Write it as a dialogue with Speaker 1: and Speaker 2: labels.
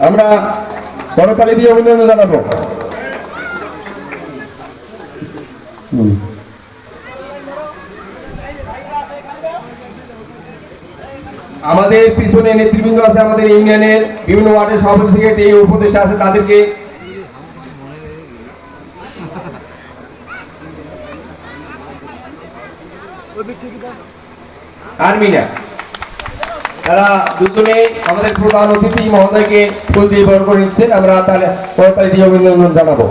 Speaker 1: আমরা করতালি দিয়ে অভিনন্দন জানাবো। আমাদের পিছনে নেতৃবৃন্দ আছে, আমাদের ইউনিয়নের বিভিন্ন ওয়ার্ডের সভাপতি সেক্রেটারি উপদেষ্টা আছে, তাদেরকে আর্মিনা তারা দুজনে আমাদের প্রধান অতিথি মহোদয়কে ফুল দিয়ে বরণ করে নিচ্ছেন। আমরা তার করতালি দিয়ে অভিনন্দন জানাবো।